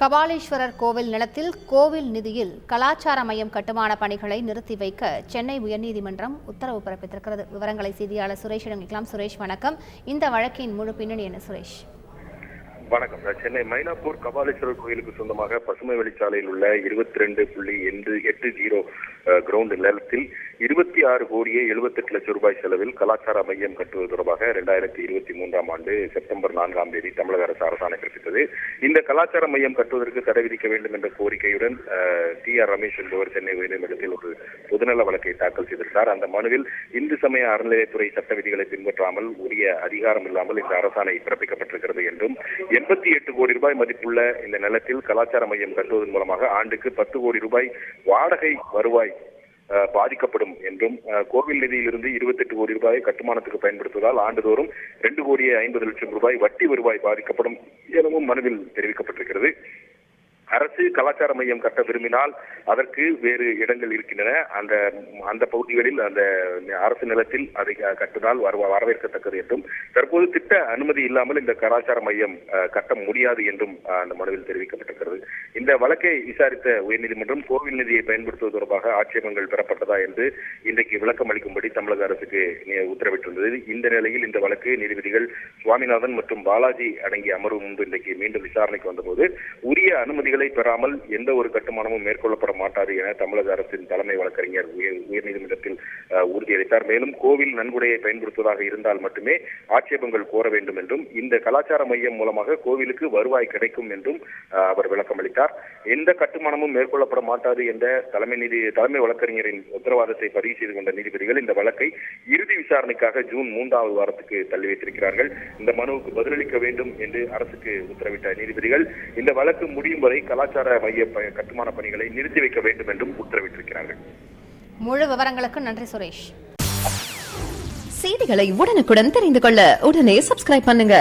கபாலீஸ்வரர் கோவில் நிலத்தில் கோவில் நிதியில் கலாச்சார மையம் கட்டுமான பணிகளை நிறுத்தி வைக்க சென்னை உயர்நீதிமன்றம் உத்தரவு பிறப்பித்திருக்கிறது. விவரங்களை செய்தியாளர் சுரேஷிடம் கேட்கலாம். சுரேஷ், வணக்கம். இந்த வழக்கின் முழு பின்னணி என்ன சுரேஷ்? வணக்கம். சென்னை மயிலாப்பூர் கபாலீஸ்வரர் கோயிலுக்கு சொந்தமாக பசுமை வழிச்சாலையில் உள்ள 22.80 கிரவுண்ட் நிலத்தில் 26 கோடியே 78 லட்சம் ரூபாய் செலவில் கலாச்சார மையம் கட்டுவது தொடர்பாக 2023 ஆண்டு செப்டம்பர் 4ஆம் தேதி தமிழக அரசு அரசாணை பிறப்பித்தது. இந்த கலாச்சார மையம் கட்டுவதற்கு தடை விதிக்க வேண்டும் என்ற கோரிக்கையுடன் TR ரமேஷ் என்பவர் சென்னை உயர்நீதிமன்றத்தில் ஒரு பொதுநல வழக்கை தாக்கல் செய்திருந்தார். அந்த மனுவில் இந்து சமய அறநிலையத்துறை சட்ட விதிகளை பின்பற்றாமல் உரிய அதிகாரம் இல்லாமல் இந்த அரசாணை பிறப்பிக்கப்பட்டிருக்கிறது என்றும் 88 கோடி ரூபாய் மதிப்புள்ள இந்த நிலத்தில் கலாச்சார மையம் கட்டுவதன் மூலமாக ஆண்டுக்கு 10 கோடி ரூபாய் வாடகை வருவாய் பாதிக்கப்படும் என்றும் கோவில் நிதியிலிருந்து 28 கோடி ரூபாய் கட்டுமானத்துக்கு பயன்படுத்துவதால் ஆண்டுதோறும் 2 கோடியே 50 லட்சம் ரூபாய் வட்டி வருவாய் பாதிக்கப்படும் எனவும் மனுவில் தெரிவிக்கப்பட்டிருக்கிறது. அரசு கலாச்சார மையம் கட்ட விரும்பினால் அதற்கு வேறு இடங்கள் இருக்கின்றன. அந்த பகுதிகளில் அந்த அரசு நிலத்தில் அதை கட்டினால் வரவேற்கத்தக்கது என்றும் தற்போது திட்ட அனுமதி இல்லாமல் இந்த கலாச்சார மையம் கட்ட முடியாது என்றும் அந்த மனுவில் தெரிவிக்கப்பட்டிருக்கிறது. இந்த வழக்கை விசாரித்த உயர்நீதிமன்றம் கோவில் நிதியை பயன்படுத்துவது தொடர்பாக ஆட்சேபங்கள் பெறப்பட்டதா என்று இன்றைக்கு விளக்கம் அளிக்கும்படி தமிழக அரசுக்கு உத்தரவிட்டிருந்தது. இந்த நிலையில் இந்த வழக்கு நீதிபதிகள் சுவாமிநாதன் மற்றும் பாலாஜி அடங்கிய அமர்வு முன்பு இன்றைக்கு மீண்டும் விசாரணைக்கு வந்தபோது உரிய அனுமதிகளை பெறாமல் எந்த ஒரு கட்டுமானமும் மேற்கொள்ளப்பட மாட்டாது என தமிழக அரசின் தலைமை வழக்கறிஞர் உயர்நீதிமன்றத்தில் உறுதியளித்தார். மேலும் கோவில் நன்கொடையை பயன்படுத்துவதாக இருந்தால் மட்டுமே ஆட்சேபங்கள் கோர வேண்டும் என்றும் இந்த கலாச்சார மையம் மூலமாக கோவிலுக்கு வருவாய் கிடைக்கும் என்றும் அவர் விளக்கம் அளித்தார். எந்த கட்டுமானமும் மேற்கொள்ளப்பட மாட்டாது என்ற தலைமை வழக்கறிஞரின் உத்தரவாதத்தை பதிவு செய்து கொண்ட நீதிபதிகள் இந்த வழக்கை இறுதி விசாரணைக்காக ஜூன் 3வது வாரத்துக்கு தள்ளி வைத்திருக்கிறார்கள். இந்த மனுவுக்கு பதிலளிக்க வேண்டும் என்று அரசுக்கு உத்தரவிட்ட நீதிபதிகள் இந்த வழக்கு முடியும் வரை கலாச்சார மைய கட்டுமான பணிகளை நிறுத்தி வைக்க வேண்டும் என்றும் உத்தரவிட்டிருக்கிறார்கள். முழு விவரங்களுக்கு நன்றி சுரேஷ். செய்திகளை உடனுக்குடன் தெரிந்து கொள்ள உடனே சப்ஸ்கிரைப் பண்ணுங்க.